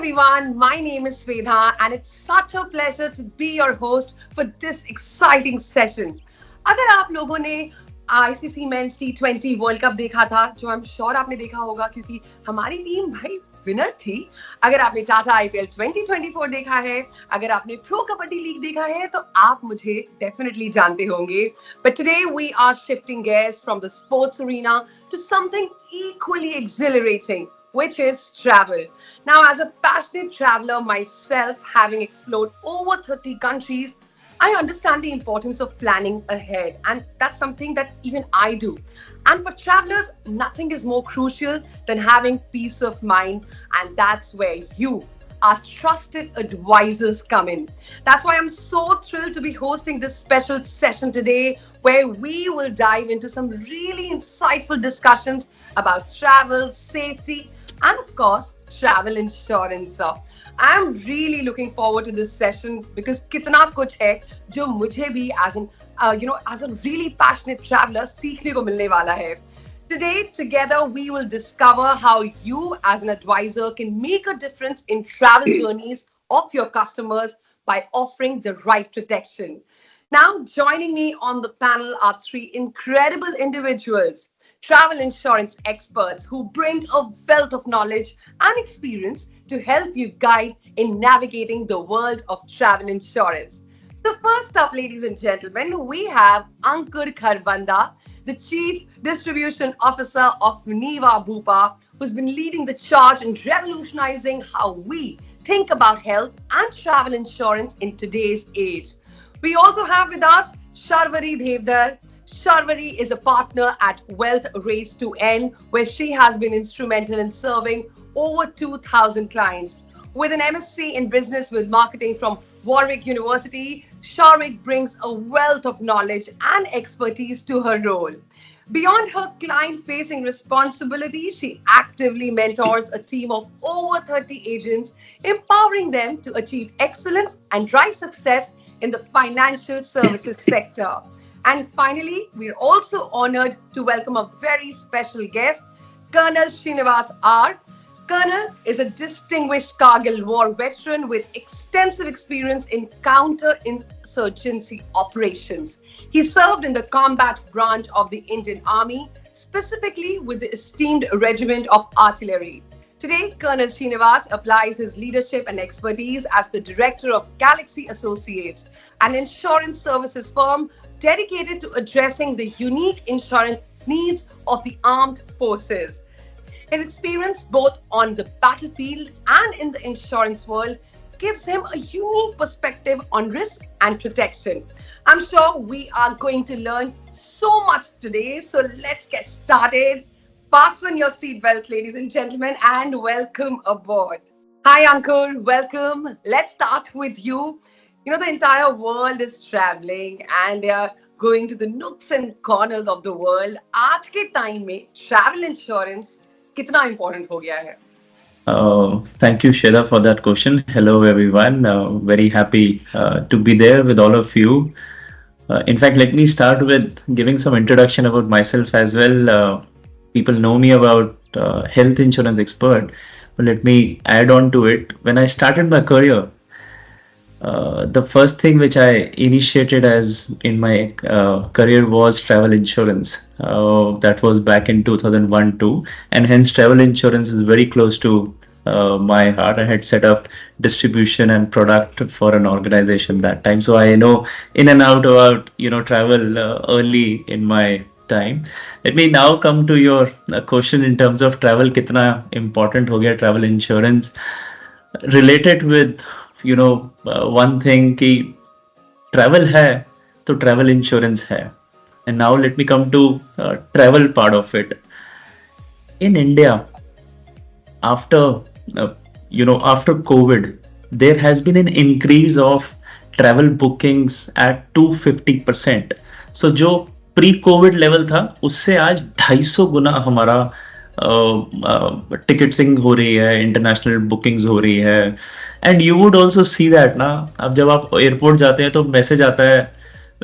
everyone, my name is Svedha and it's such a pleasure to be your host for this exciting session. अगर आप लोगों ने ICC men's टी20 world cup देखा था, जो I am sure आपने देखा होगा क्योंकि हमारी टीम भाई विनर थी। अगर आपने टाटा आईपीएल 2024 देखा है, अगर आपने प्रो कबड्डी लीग देखा है, तो आप मुझे डेफिनेटली जानते होंगे। But today we are shifting gears from the sports arena to something equally exhilarating, which is travel. Now, as a passionate traveler myself, having explored over 30 countries, I understand the importance of planning ahead, and that's something that even I do. And for travelers, nothing is more crucial than having peace of mind, and that's where you, our trusted advisors, come in. That's why I'm so thrilled to be hosting this special session today, where we will dive into some really insightful discussions about travel, safety, and of course, travel insurance. I'm really looking forward to this session because कितना कुछ है जो मुझे भी as a really passionate traveler सीखने को मिलने वाला है. Today, together, we will discover how you as an advisor can make a difference in travel journeys of your customers by offering the right protection. Now, joining me on the panel are three incredible individuals, travel insurance experts who bring a wealth of knowledge and experience to help you guide in navigating the world of travel insurance. So first up, ladies and gentlemen, we have Ankur Kharbanda, the Chief Distribution Officer of Niva Bhupa, who's been leading the charge in revolutionizing how we think about health and travel insurance in today's age. We also have with us Sharvari Devdar. Sharvari is a partner at Wealth Race to N, where she has been instrumental in serving over 2,000 clients. With an MSc in Business with Marketing from Warwick University, Sharvari brings a wealth of knowledge and expertise to her role. Beyond her client-facing responsibilities, she actively mentors a team of over 30 agents, empowering them to achieve excellence and drive success in the financial services sector. And finally, we're also honored to welcome a very special guest, Colonel Srinivas R. Colonel is a distinguished Kargil War veteran with extensive experience in counterinsurgency operations. He served in the combat branch of the Indian Army, specifically with the esteemed Regiment of Artillery. Today, Colonel Srinivas applies his leadership and expertise as the director of Galaxy Associates, an insurance services firm dedicated to addressing the unique insurance needs of the armed forces. His experience both on the battlefield and in the insurance world gives him a unique perspective on risk and protection. I'm sure we are going to learn so much today, so let's get started. Fasten your seatbelts, ladies and gentlemen, and welcome aboard. Hi, Ankur. Welcome. Let's start with you. You know, the entire world is traveling and they are going to the nooks and corners of the world. आज के time में travel insurance कितना important हो गया है? Thank you, Sheda, for that question. Hello, everyone. Very happy to be there with all of you. In fact, let me start with giving some introduction about myself as well. People know me about health insurance expert, but let me add on to it. When I started my career, the first thing which I initiated as in my career was travel insurance. That was back in 2001-2, and hence travel insurance is very close to my heart. I had set up distribution and product for an organization that time, so I know in and out about travel early in my time. Let me now come to your question in terms of travel. Kitna important ho gaya travel insurance related with one thing ki travel hai to travel insurance hai. And now let me come to travel part of it. In India, after COVID, there has been an increase of travel bookings at 250%. So जो pre Covid level था उससे आज 250 गुना हमारा ticketing हो रही है, international bookings हो रही है. And you would also see that ना, अब जब आप एयरपोर्ट जाते हैं तो मैसेज आता है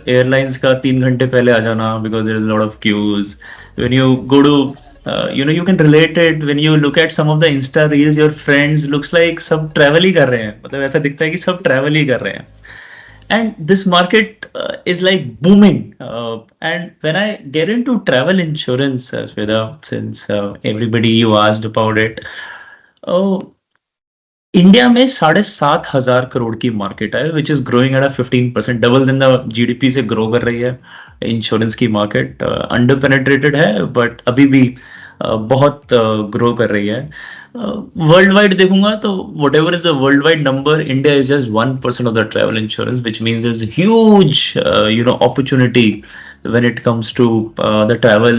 एयरलाइंस का 3 घंटे पहले आ जाना because there is lot of queues. When you go to You can relate it when you look at some of the Insta reels. Your friends looks like सब travel ही कर रहे हैं. मतलब ऐसा दिखता है कि सब travel ही कर रहे हैं. And this market is like booming. And when I get into travel insurance, Shweta, since everybody you asked about it, oh, India में 7,500 करोड़ की मार्केट है which is growing at 15%, double than the GDP से grow कर रही है. Insurance की market under penetrated है but अभी भी बहुत ग्रो कर रही है. वर्ल्ड वाइड देखूंगा तो what ever is the world wide number, India is just 1% of the travel insurance, which means is huge opportunity when it comes to the travel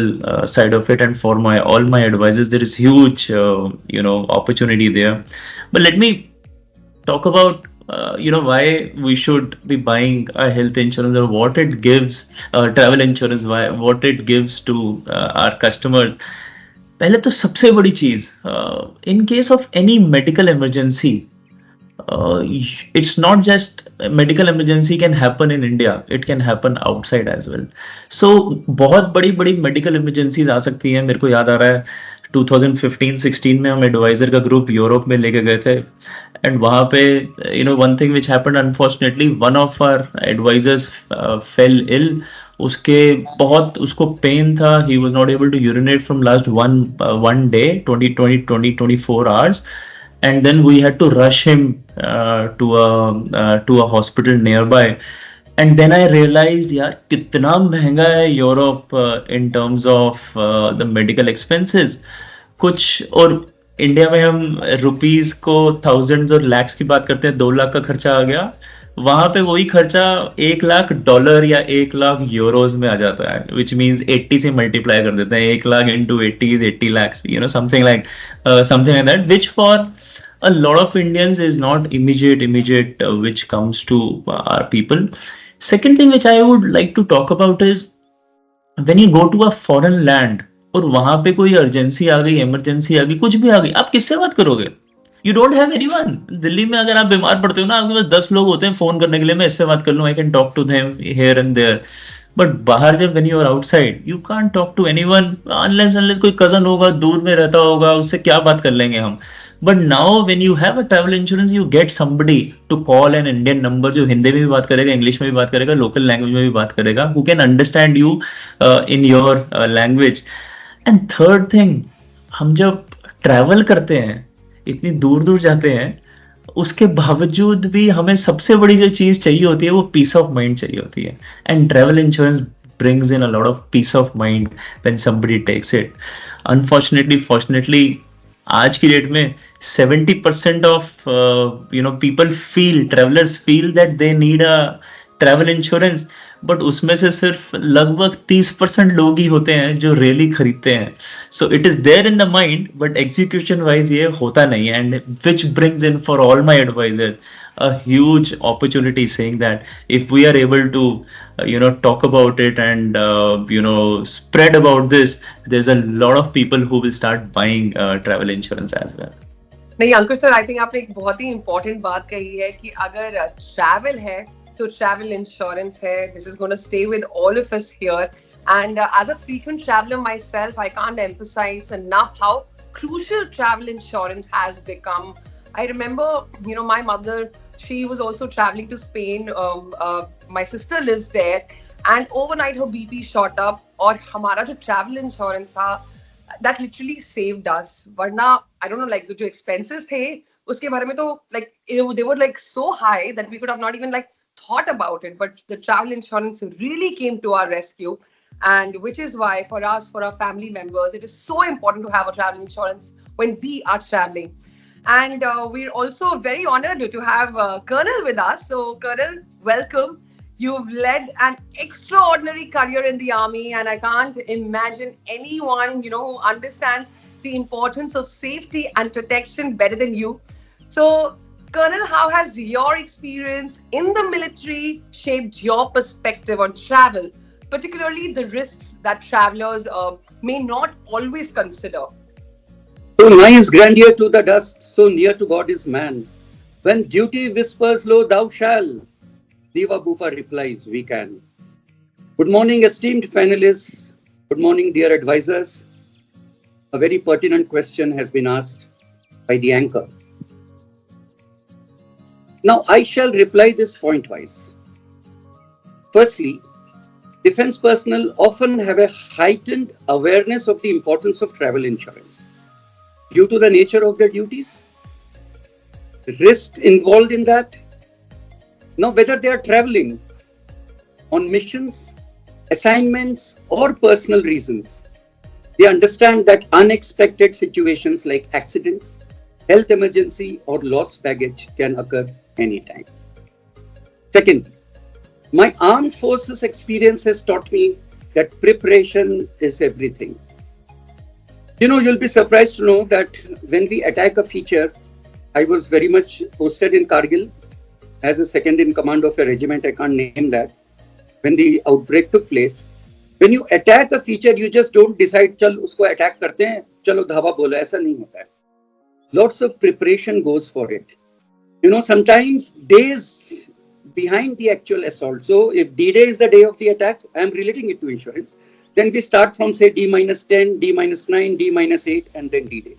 side of it. And for all my advisors, there is huge opportunity there. But let me talk about why we should be buying a health insurance, or what it gives, travel insurance, what it gives to our customers. पहले तो सबसे बड़ी चीज, in case of any medical emergency, it's not just medical emergency can happen in India, it can happen outside as well. So बहुत बड़ी बड़ी medical emergencies आ सकती हैं. मेरे को याद आ रहा है 2015-16 में हम एडवाइजर का ग्रुप यूरोप में लेके गए थे. एंड वहाँ पे one thing which happened, unfortunately one of our advisors fell ill. उसके बहुत उसको पेन था. He was not able to urinate from last one day, 24 hours. And then we had to rush him to a hospital nearby. And then I realized यार कितना महंगा है Europe in terms of the medical expenses. कुछ और India में हम rupees को thousands और लैक्स की बात करते हैं, 2 लाख का खर्चा आ गया. वहां पे वही खर्चा $1 लाख या 1 लाख यूरोज में आ जाता है, विच मीन्स 80 से मल्टीप्लाई कर देते हैं. 1 lakh into 80 is 80 lakhs, something like that, which for a lot of Indians is not immediate which comes to our people. Second thing which I would like to talk about is when you go to a foreign land और वहां पे कोई urgency आ गई, emergency आ गई, कुछ भी आ गई, आप किससे बात करोगे? You don't have anyone. Delhi में अगर आप बीमार पड़ते हो ना, आपके पास 10 लोग होते हैं फोन करने के लिए, मैं इससे बात कर लूं, I can talk to them here and there. But बाहर जब when you are outside, you can't talk to anyone unless कोई कजन होगा, दूर में रहता होगा, उससे क्या बात कर लेंगे हम. But now when you have a travel insurance, you get somebody to call an Indian number, जो हिंदी में भी बात करेगा, इंग्लिश में भी बात करेगा, लोकल लैंग्वेज में भी बात करेगा, who can understand you in your language. And third thing, हम जब ट्रैवल करते हैं, इतनी दूर दूर जाते हैं, उसके बावजूद भी हमें सबसे बड़ी जो चीज चाहिए होती है वो पीस ऑफ माइंड चाहिए होती है. And travel insurance brings in a lot of peace of mind when somebody takes it. Unfortunately, fortunately, आज की डेट में 70% of travelers feel that they need a travel insurance, but उसमें से सिर्फ लगभग 30% लोग ही होते हैं जो रियली खरीदते हैं. So it is there in the mind, but execution wise ये होता नहीं है. And which brings in for all my advisors a huge opportunity, saying that if we are able to talk about it and spread about this, there's a lot of people who will start buying travel insurance as well. नहीं अंकुर sir, आई think आपने एक बहुत ही important बात कही है कि अगर travel है तो ट्रैवल इंश्योरेंस है. This is gonna stay with all of us here. And as a frequent traveler myself, I can't emphasize enough how crucial travel insurance has become. I remember, my mother, she was also traveling to Spain. My sister lives there, and overnight her BP shot up. और हमारा जो travel insurance था, that literally saved us. वरना I don't know, like the जो expenses थे, उसके बारे में तो like they were like so high that we could have not even like thought about it. But the travel insurance really came to our rescue. And which is why for us, for our family members, it is so important to have a travel insurance when we are traveling. And we're also very honored to have Colonel with us. So Colonel, welcome. You've led an extraordinary career in the army, and I can't imagine anyone, who understands the importance of safety and protection better than you. So Colonel, how has your experience in the military shaped your perspective on travel, particularly the risks that travelers may not always consider? So nice grandeur to the dust, so near to God is man. When duty whispers low, thou shall, Deva Bhupa replies, we can. Good morning, esteemed panelists. Good morning, dear advisors. a very pertinent question has been asked by the anchor. Now, I shall reply this point-wise. Firstly, defense personnel often have a heightened awareness of the importance of travel insurance due to the nature of their duties, risks involved in that. Now, whether they are traveling on missions, assignments, or personal reasons, they understand that unexpected situations like accidents, health emergency, or lost baggage can occur anytime. Second, my armed forces experience has taught me that preparation is everything. You'll be surprised to know that when we attack a feature, I was very much posted in Kargil as a second in command of a regiment, I can't name that. When the outbreak took place, when you attack a feature, you just don't decide, चल उसको attack करते हैं, चलो धावा बोलो, ऐसा नहीं होता है. Lots of preparation goes for it. Sometimes days behind the actual assault. So if D-Day is the day of the attack, I am relating it to insurance. Then we start from say D-10, D-9, D-8, and then D-Day.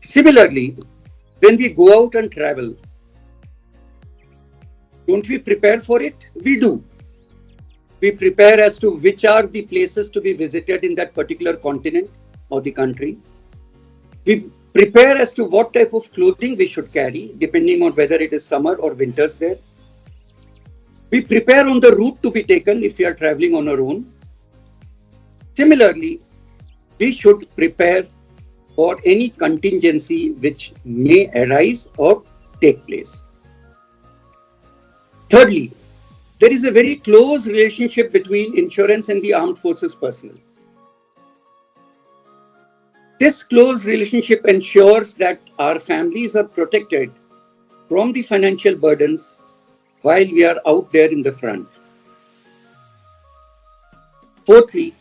Similarly, when we go out and travel, don't we prepare for it? We do. We prepare as to which are the places to be visited in that particular continent or the country. We prepare as to what type of clothing we should carry, depending on whether it is summer or winters there. We prepare on the route to be taken if we are traveling on our own. Similarly, we should prepare for any contingency which may arise or take place. Thirdly, there is a very close relationship between insurance and the armed forces personnel. This close relationship ensures that our families are protected from the financial burdens while we are out there in the front. Fourthly,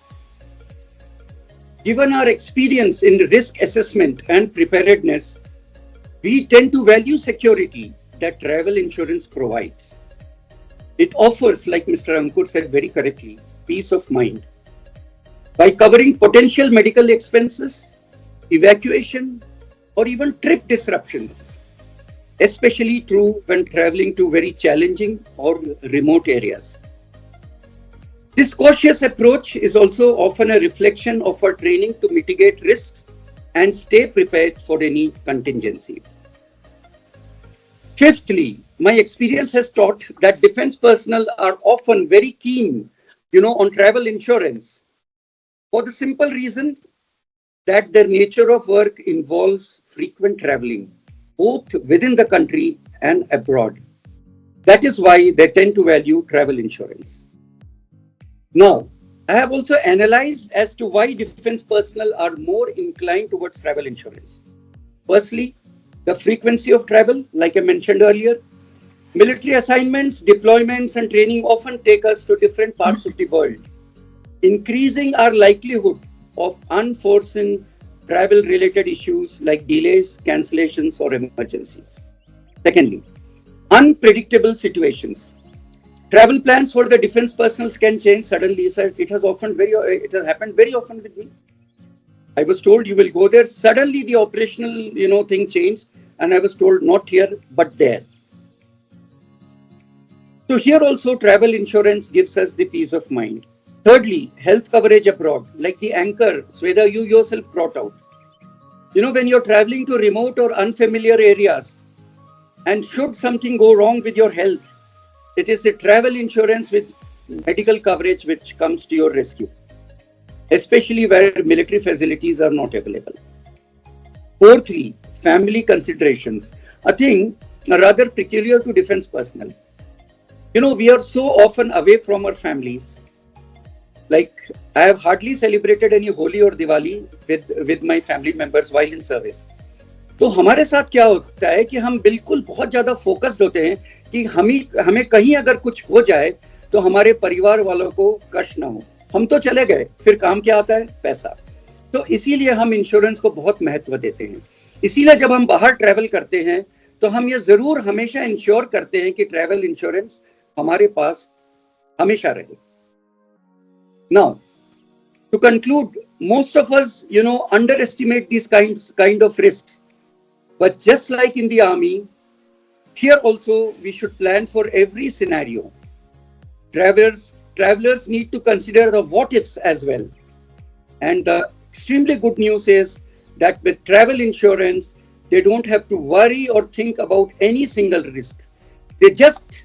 given our experience in risk assessment and preparedness, we tend to value security that travel insurance provides. It offers, like Mr. Ankur said very correctly, peace of mind. By covering potential medical expenses, evacuation, or even trip disruptions, especially true when traveling to very challenging or remote areas. This cautious approach is also often a reflection of our training to mitigate risks and stay prepared for any contingency. Fifthly, my experience has taught that defense personnel are often very keen, on travel insurance for the simple reason that their nature of work involves frequent traveling, both within the country and abroad. That is why they tend to value travel insurance. Now, I have also analyzed as to why defense personnel are more inclined towards travel insurance. Firstly, the frequency of travel, like I mentioned earlier. Military assignments, deployments, and training often take us to different parts of the world, increasing our likelihood of unforeseen travel-related issues like delays, cancellations, or emergencies. Secondly, unpredictable situations. Travel plans for the defense personnel can change suddenly. It has happened very often with me. I was told you will go there. Suddenly the operational, thing changed, and I was told not here but there. So here also travel insurance gives us the peace of mind. Thirdly, health coverage abroad, like the anchor, Sweda, you yourself brought out. When you're traveling to remote or unfamiliar areas, and should something go wrong with your health, it is the travel insurance with medical coverage which comes to your rescue, especially where military facilities are not available. Fourthly, family considerations, a thing rather peculiar to defense personnel. We are so often away from our families. Like, I have hardly celebrated any Holi or Diwali with my family members while in service. तो हमारे साथ क्या होता है कि हम बिल्कुल बहुत ज्यादा फोकस्ड होते हैं कि हमें कहीं अगर कुछ हो जाए तो हमारे परिवार वालों को कष्ट ना हो. हम तो चले गए, फिर काम क्या आता है? पैसा. तो इसीलिए हम इंश्योरेंस को बहुत महत्व देते हैं. इसीलिए जब हम बाहर ट्रैवल करते हैं तो हम ये जरूर हमेशा इंश्योर करते हैं कि ट्रैवल इंश्योरेंस हमारे पास हमेशा रहे. Now, To conclude, most of us, underestimate these kind of risks. But just like in the army, here also we should plan for every scenario. Travelers need to consider the what ifs as well. And the extremely good news is that with travel insurance, they don't have to worry or think about any single risk. They just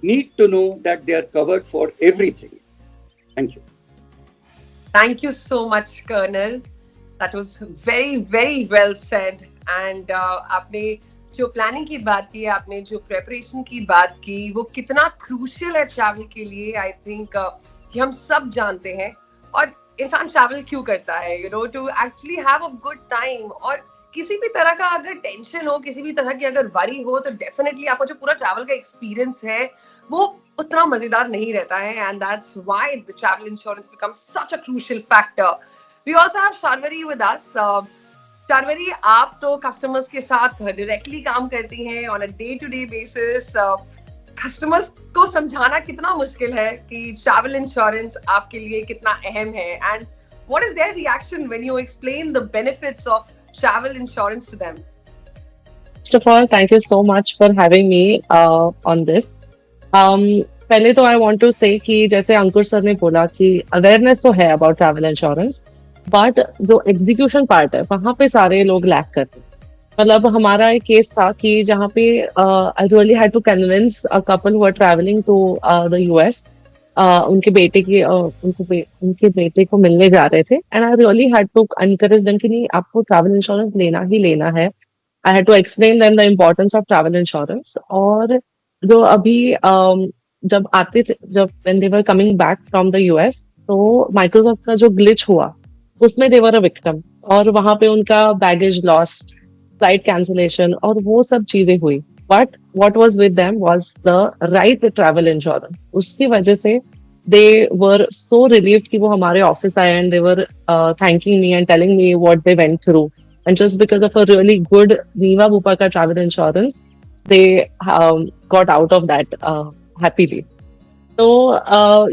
need to know that they are covered for everything. Thank you. Thank you so much, Colonel. That was very, very well said. And आपने जो planning की बात की, आपने जो preparation की बात की, वो कितना क्रूशियल है ट्रैवल के लिए, आई थिंक कि हम सब जानते हैं. और इंसान ट्रैवल क्यों करता है, to actually have a good time. और किसी भी तरह का अगर टेंशन हो, किसी भी तरह की अगर वरी हो, तो डेफिनेटली आपका जो पूरा ट्रैवल का एक्सपीरियंस है वो उतना मजेदार नहीं रहता है. And that's why the travel insurance becomes such a crucial factor. We also have Sharvari with us. Sharvari, आप तो कस्टमर्स के साथ डायरेक्टली काम करती हैं on a day to day basis. Customers को समझाना कितना मुश्किल है कि ट्रैवल इंश्योरेंस आपके लिए कितना अहम है, and what is their reaction when you explain the benefits of travel insurance to them? First of all, thank you so much for having me on this. Um, पहले तो I want to say कि जैसे अंकुर sir ने बोला कि awareness तो है about travel insurance, but जो एग्जीक्यूशन पार्ट है वहाँ पे सारे लोग लैक करते हैं. मतलब हमारा एक केस था कि जहाँ पे I really had to convince a couple who were traveling to the US. उनके बेटे की उनके बेटे को मिलने जा रहे थे, and I really had to encourage them कि नहीं, आपको ट्रैवल इंश्योरेंस लेना ही लेना है. I had to explain them the importance of travel insurance. और जो अभी जब आते थे, जब when they were coming back from the US, तो माइक्रोसॉफ्ट का जो ग्लिच हुआ उसमें दे वर अ विक्टिम, और वहां पे उनका बैगेज लॉस्ट, फ्लाइट कैंसिलेशन और वो सब चीजें हुई. But what was with them was the right travel insurance. उसकी वजह से they were so relieved कि वो हमारे ऑफिस आए, and they were thanking me and telling me what they went through. And just because of a really good Niva Bupa का travel insurance, they got out of that happily. तो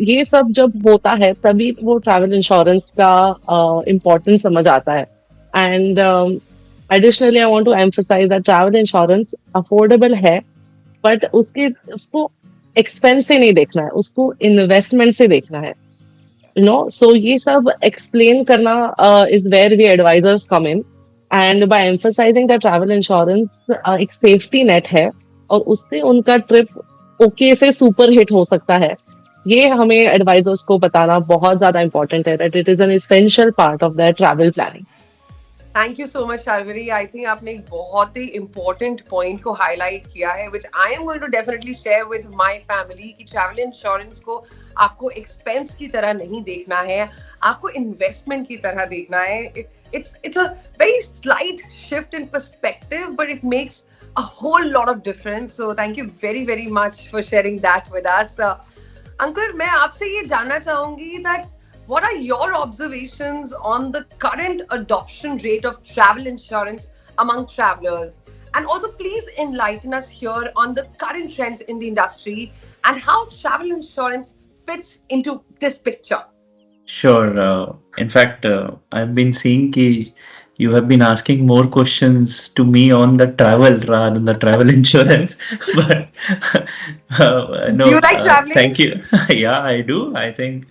ये सब जब होता है तभी वो ट्रैवल इंश्योरेंस का इम्पोर्टेंस समझ आता है. And Additionally, I want to emphasize that travel insurance affordable है, but उसको expense से नहीं देखना है, उसको investment से देखना है. So ये सब explain करना is where we advisors come in, and by emphasizing that travel insurance एक safety net है और उससे उनका trip okay से super hit हो सकता है. ये हमें advisors को बताना बहुत ज़्यादा important है, that it is an essential part of their travel planning. Thank you so much Sharvari. I think आपने एक बहुत ही इम्पोर्टेंट पॉइंट को हाईलाइट किया है, which I am going to definitely share with my family, कि ट्रैवल इंश्योरेंस को आपको एक्सपेंस की तरह नहीं देखना है, आपको इन्वेस्टमेंट की तरह देखना है. It's a very slight shift in perspective, but it makes a whole lot of difference. So thank you very, very much for sharing that with us. Ankur, मैं आपसे ये जानना चाहूंगी that what are your observations on the current adoption rate of travel insurance among travelers? And also, please enlighten us here on the current trends in the industry and how travel insurance fits into this picture. Sure. In fact, I've been seeing that you have been asking more questions to me on the travel rather than the travel insurance. But no, do you like traveling? Thank you. Yeah, I do. I think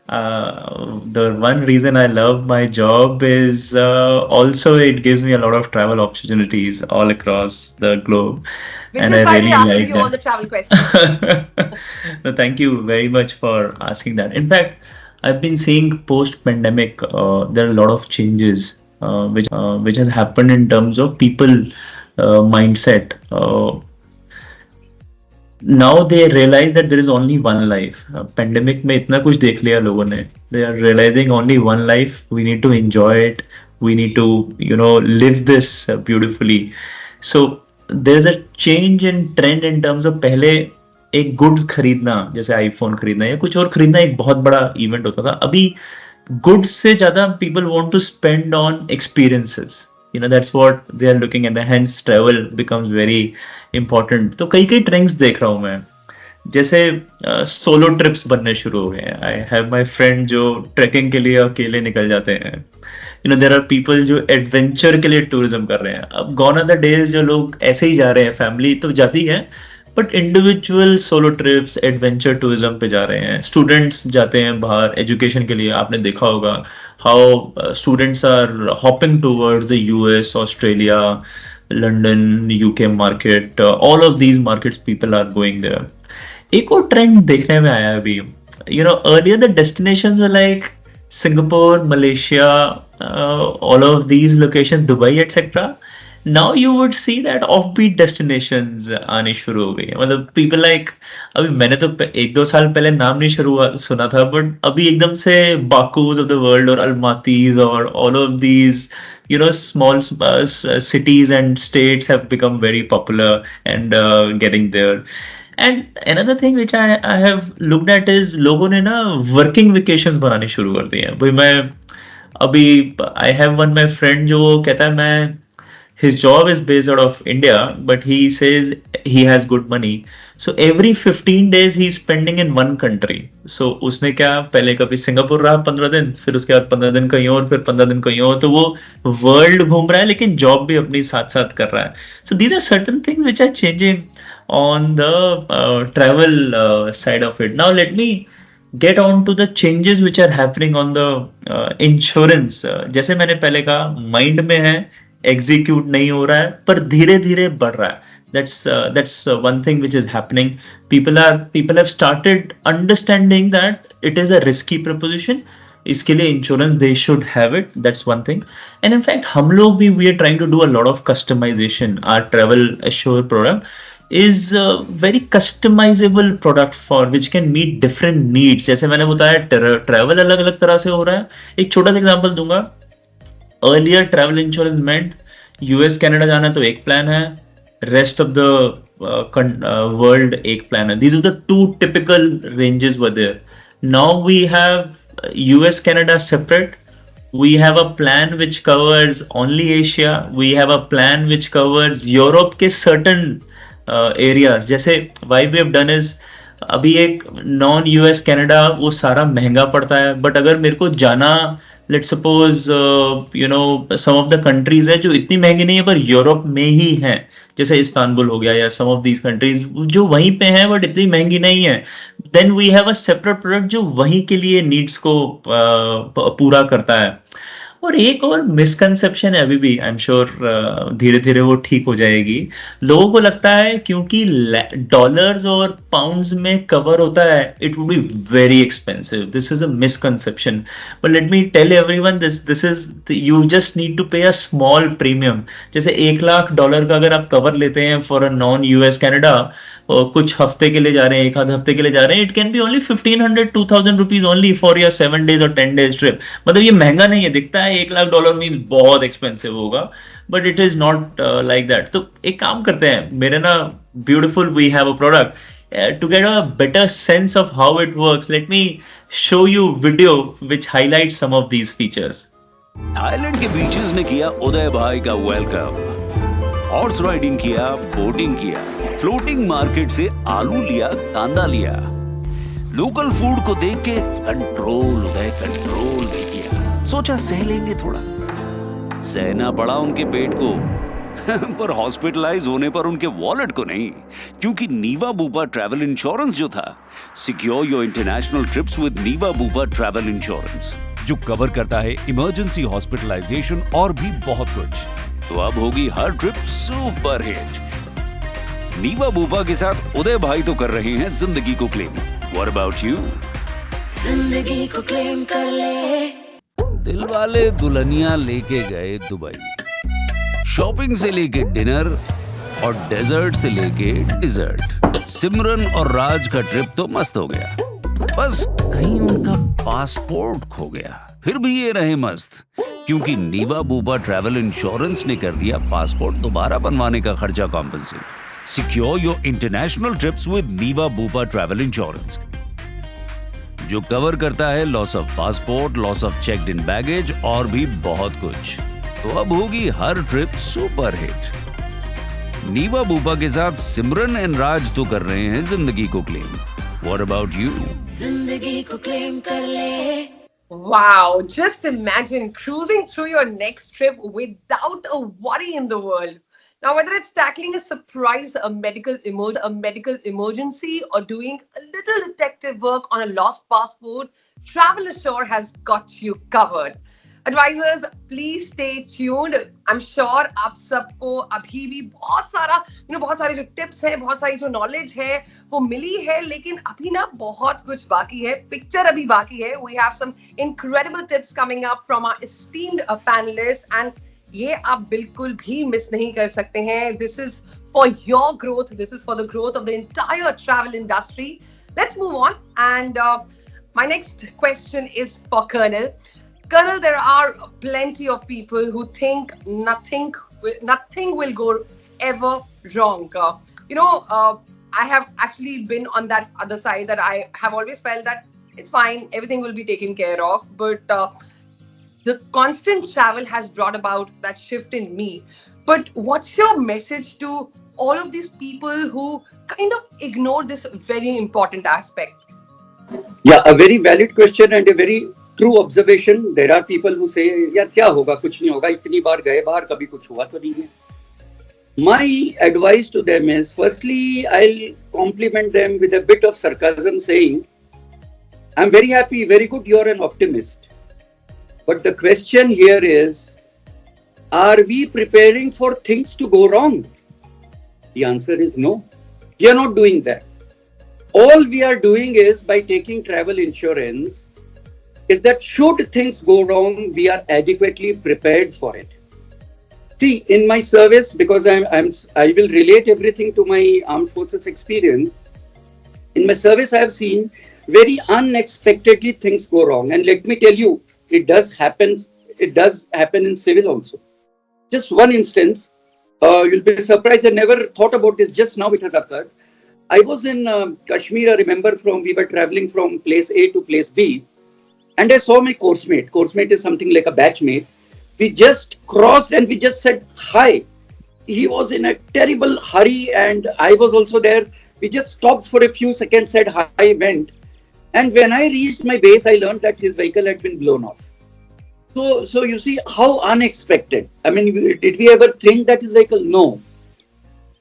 the one reason I love my job is also it gives me a lot of travel opportunities all across the globe. Which and is I why really we're asking like you that. all the travel questions. No, thank you very much for asking that. In fact, I've been seeing post-pandemic, there are a lot of changes which has happened in terms of people mindset. Now they realize that there is only one life. Pandemic में इतना कुछ देख लिया लोगों ने. They are realizing only one life. We need to enjoy it. We need to, live this beautifully. So there's a change in trend in terms of पहले एक goods खरीदना, जैसे आईफोन खरीदना या कुछ और खरीदना, एक बहुत बड़ा इवेंट होता था. अभी गुड्स से ज्यादा people want to spend on experiences. That's what they are looking at. Hence travel becomes very important. तो कई ट्रेंड्स देख रहा हूँ मैं. जैसे सोलो ट्रिप्स बनने शुरू हो गए हैं. आई हैव माय फ्रेंड जो ट्रैकिंग के लिए अकेले निकल जाते हैं. देयर आर पीपल जो एडवेंचर के लिए टूरिज्म कर रहे हैं. अब गॉन आर द डेज जो लोग ऐसे ही जा रहे हैं, फैमिली तो जाती है, but individual solo trips adventure tourism पे जा रहे हैं. स्टूडेंट्स जाते हैं बाहर एजुकेशन के लिए. आपने देखा होगा how students are hopping towards the US, Australia, London, UK market. All of these markets people are going there. एक और ट्रेंड देखने में आया अभी. Earlier the destinations were like Singapore, Malaysia, all of these locations, Dubai, etc. Now you would see that offbeat destinations आने शुरू हो गई है. मतलब people like, अभी मैंने तो 1-2 साल पहले नाम नहीं सुना था, बट अभी एकदम से बाकूज ऑफ द वर्ल्ड और अलमातीज और all of these small cities and states have become very popular and getting there. And another thing which I have looked at is लोगों ने ना working vacations बनाने शुरू कर दिए हैं. भाई मैं अभी I have one my friend जो कहता है मैं his job is based out of India, but he says he has good money. So every 15 days he's spending in one country. So उसने क्या पहले कभी सिंगापुर रहा 15 दिन, फिर उसके बाद 15 दिन कहीं और, फिर 15 दिन कहीं और. तो वो वर्ल्ड घूम रहा है लेकिन जॉब भी अपनी साथ साथ कर रहा है. So these are certain things which are changing on the travel side of it. Now let me get on to the changes which are happening on the insurance. जैसे मैंने पहले कहा, माइंड में है, एग्जीक्यूट नहीं हो रहा है, पर धीरे धीरे बढ़ रहा है. That's one thing which is happening. People have started understanding that it is a risky proposition. इसके लिए insurance they should have it. That's one thing. And in fact हम लोग भी we are trying to do a lot of customization. Our travel assure program is a very customizable product for which can meet different needs. जैसे मैंने बताया travel अलग अलग तरह से हो रहा है. एक छोटा सा एग्जांपल दूंगा. Earlier travel insurance meant US Canada जाना तो एक प्लान है, रेस्ट ऑफ द वर्ल्ड एक प्लान है. These are the two typical ranges were there. Now we have US Canada separate. We have a plan which covers only Asia. We have a plan which covers Europe के certain areas. जैसे why we have done is, अभी एक non US Canada वो सारा महंगा पड़ता है, but अगर मेरे को जाना let's suppose some of the countries है जो इतनी महंगी नहीं है पर यूरोप में ही है, जैसे इस्तांबुल हो गया या सम ऑफ दीज कंट्रीज जो वहीं पे हैं बट इतनी महंगी नहीं है, then we have a separate product जो वहीं के लिए नीड्स को पूरा करता है. और एक और मिसकंसेप्शन है अभी भी, आई एम श्योर धीरे धीरे वो ठीक हो जाएगी. लोगों को लगता है क्योंकि डॉलर्स और पाउंड्स में कवर होता है it would be very expensive. This is a misconception. But let me tell everyone this is you just need to pay a small premium. जैसे $1,00,000 का अगर आप कवर लेते हैं for a non US Canada, कुछ हफ्ते के लिए जा रहे हैं, एक आध हफ्ते के लिए जा रहे हैं, it can be only 1,500-2,000 rupees only for your 7 days और 10 days ट्रिप. मतलब ये महंगा नहीं है, दिखता है $1,00,000 मीन्स बहुत एक्सपेंसिव होगा, but it is not like that. तो एक काम करते हैं, मेरे ना beautiful we have a product to get a better sense of how it works. Let me show you video which highlight some of these features. Thailand के beaches ने किया उदय भाई का वेलकम. हॉर्स राइडिंग किया, बोटिंग किया, floating market से आलू लिया, कांदा लिया. लोकल फूड को देख के कंट्रोल उदय कंट्रोल नहीं किया. सोचा सह लेंगे थोड़ा. सहना पड़ा उनके पेट को पर हॉस्पिटलाइज होने पर उनके वॉलेट को नहीं, क्योंकि नीवा बूपा ट्रैवल इंश्योरेंस जो था, secure your international trips with Niva Bupa travel insurance, जो कवर करता है इमरजेंसी हॉस्पिटलाइजेशन और भी बहुत कुछ. तो अब होगी हर trip super hit. Niva Bupa के साथ उदय भाई तो कर रहे हैं जिंदगी को क्लेम. What about you? जिंदगी को क्लेम कर ले. दिल वाले दुल्हनिया लेके गए दुबई. शॉपिंग से लेके डिनर और डेजर्ट से लेके डिजर्ट. सिमरन और राज का ट्रिप तो मस्त हो गया, बस कहीं उनका पासपोर्ट खो गया. फिर भी ये रहे मस्त, क्योंकि नीवा बूपा ट्रैवल इंश्योरेंस ने कर दिया पासपोर्ट दोबारा बनवाने का खर्चा compensate. Secure your international trips with Niva Bupa travel insurance, जो कवर करता है loss of passport, loss of checked in baggage और भी बहुत कुछ. तो अब होगी हर trip super hit. Niva Bupa के साथ सिमरन एंड राज तो कर रहे हैं जिंदगी को क्लेम. What about you? जिंदगी को क्लेम कर ले. Wow, just imagine cruising through your next trip without a worry in the world. Now, whether it's tackling a surprise, a medical emergency, or doing a little detective work on a lost passport, Travel Assure has got you covered. Advisors, please stay tuned. I'm sure आप सबको अभी भी बहुत सारे जो tips हैं, बहुत सारी जो नॉलेज है वो मिली है, लेकिन अभी ना बहुत कुछ बाकी है, पिक्चर अभी बाकी है. We have some incredible tips coming up from our esteemed panelists and ये आप बिल्कुल भी मिस नहीं कर सकते हैं. This is for your growth. This is for the growth of the entire travel industry. Let's move on. And my next question is for Colonel. Colonel, there are plenty of people who think nothing will go ever wrong. I have actually been on that other side, that I have always felt that it's fine, everything will be taken care of. But the constant travel has brought about that shift in me. But what's your message to all of these people who kind of ignore this very important aspect? Yeah, a very valid question and a very true observation. There are people who say, यार क्या होगा, कुछ नहीं होगा, इतनी बार गए बाहर, कभी कुछ हुआ तो नहीं है. My advice to them is, firstly, I'll compliment them with a bit of sarcasm, saying, I'm very happy, very good, you're an optimist. But the question here is, are we preparing for things to go wrong? The answer is no. We are not doing that. All we are doing is, by taking travel insurance, is that should things go wrong, we are adequately prepared for it. See, in my service, because I will relate everything to my armed forces experience. In my service, I have seen very unexpectedly things go wrong. And let me tell you, it does happen. It does happen in civil also. Just one instance, you'll be surprised. I never thought about this. Just now it has occurred. I was in Kashmir. I remember we were traveling from place A to place B. And I saw my course mate. Course mate is something like a batch mate. We just crossed and we just said hi. He was in a terrible hurry and I was also there. We just stopped for a few seconds, said hi, went. And when I reached my base, I learned that his vehicle had been blown off. So you see how unexpected. I mean, did we ever think that his vehicle? No.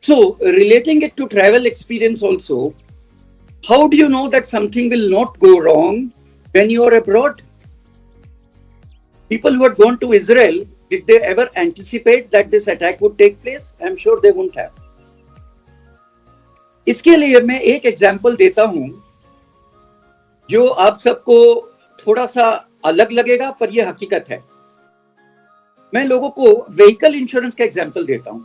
So relating it to travel experience also, how do you know that something will not go wrong when you are abroad? People who had gone to Israel, did they ever anticipate that this attack would take place? I'm sure they wouldn't have. इसके लिए मैं एक example देता हूं जो आप सबको थोड़ा सा अलग लगेगा, पर यह हकीकत है. मैं लोगों को व्हीकल इंश्योरेंस का एग्जाम्पल देता हूं.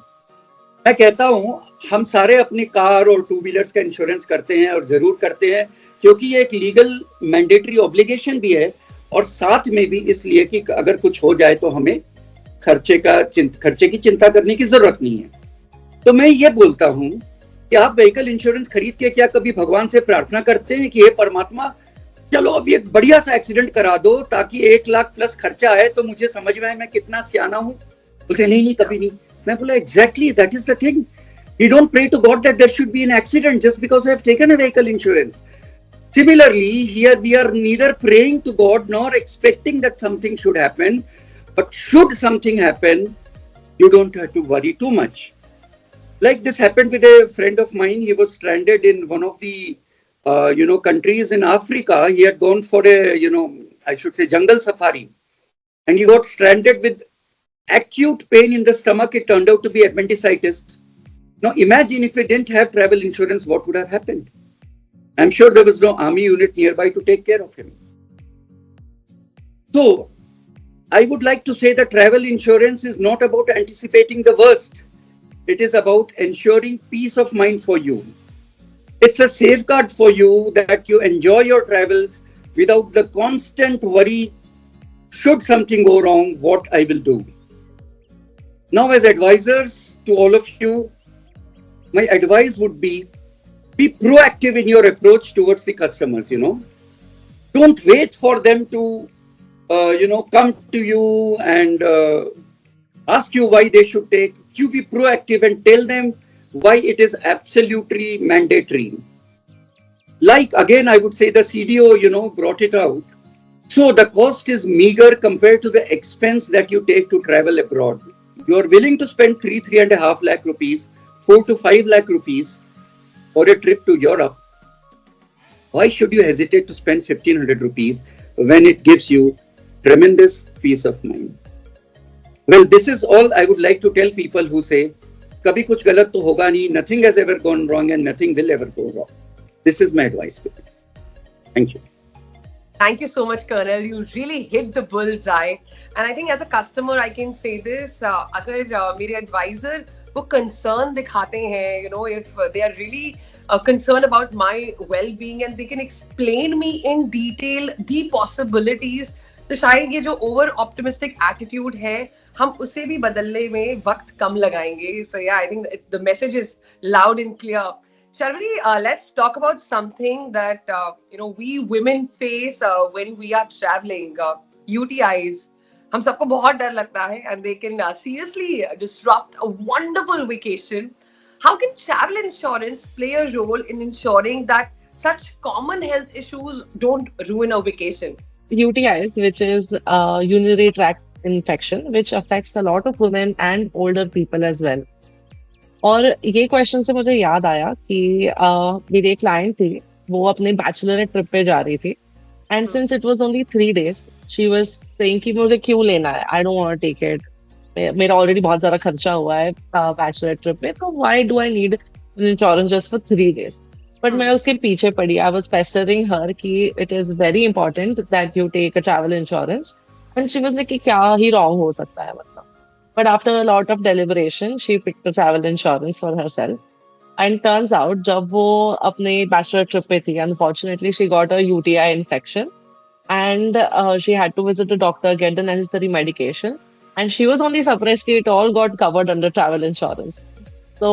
मैं कहता हूं हम सारे अपनी कार और टू व्हीलर्स का इंश्योरेंस करते हैं और जरूर करते हैं, क्योंकि ये एक लीगल मैंडेटरी ऑब्लिगेशन भी है और साथ में भी इसलिए कि अगर कुछ हो जाए तो हमें खर्चे की चिंता करने की जरूरत नहीं है. तो मैं ये बोलता हूं कि आप व्हीकल इंश्योरेंस खरीद के क्या कभी भगवान से प्रार्थना करते हैं कि हे परमात्मा, चलो अभी एक बढ़िया सा एक्सीडेंट करा दो ताकि 1 लाख प्लस खर्चा है तो मुझे समझ में आए मैं कितना सियाना हूं? बोलते नहीं, कभी नहीं. मैं बोला exactly that is the thing. We don't pray to God that there should be an accident just because I have taken a vehicle insurance. Similarly, here we are neither praying to God nor expecting that something should happen. But should something happen, you don't have to worry too much. Like this happened with a friend of mine. He was stranded in one of the, countries in Africa. He had gone for a, I should say jungle safari. And he got stranded with acute pain in the stomach. It turned out to be appendicitis. Now imagine if we didn't have travel insurance, what would have happened? I'm sure there was no army unit nearby to take care of him. So I would like to say that travel insurance is not about anticipating the worst. It is about ensuring peace of mind for you. It's a safeguard for you that you enjoy your travels without the constant worry, should something go wrong, what I will do. Now, as advisors to all of you, my advice would be proactive in your approach towards the customers, Don't wait for them to, come to you and ask you why they should take. you be proactive and tell them why it is absolutely mandatory. Like again, I would say the CDO, brought it out. So the cost is meager compared to the expense that you take to travel abroad. You are willing to spend 3.5 lakh rupees, 4 to 5 lakh rupees for a trip to Europe. Why should you hesitate to spend 1500 rupees when it gives you tremendous peace of mind? Well, this is all I would like to tell people who say, "Kabhi kuch galat to hoga nahi, nothing has ever gone wrong and nothing will ever go wrong." This is my advice to you. Thank you. Thank you so much, Colonel. You really hit the bullseye. And I think as a customer, I can say this. अगर मेरे advisor वो concern दिखाते हैं, if they are really concerned about my well-being and they can explain me in detail the possibilities, तो शायद ये जो over optimistic attitude है, हम उसे भी बदलने में वक्त कम लगाएंगे. So yeah, I think the message is loud and clear. Sharvari, let's talk about something that we women face when we are traveling. UTIs. हम सबको बहुत डर लगता है, and they can seriously disrupt a wonderful vacation. How can travel insurance play a role in ensuring that such common health issues don't ruin a vacation? UTIs, which is urinary tract infection, which affects a lot of women and older people as well. और ये question से मुझे याद आया कि मेरी एक client थी, वो अपने बैचलर ट्रिप पे जा रही थी and since it was only 3 days she was saying कि मुझे क्यों लेना है, I don't want to take it, मेरा ऑलरेडी बहुत ज्यादा खर्चा हुआ है बैचलर ट्रिप पे, तो why do I need insurance just for 3 days. But मैं उसके पीछे पड़ी, आई वाज पेस्टरिंग हर कि it is very important that you take a travel insurance and she was like कि क्या ही रॉन्ग हो सकता है, मतलब. But after a lot of deliberation, she picked a travel insurance for herself. And turns out, जब वो अपने bachelor trip पे थी, unfortunately, she got a UTI infection. And she had to visit the doctor, get the necessary medication. And she was only surprised that it all got covered under travel insurance. So,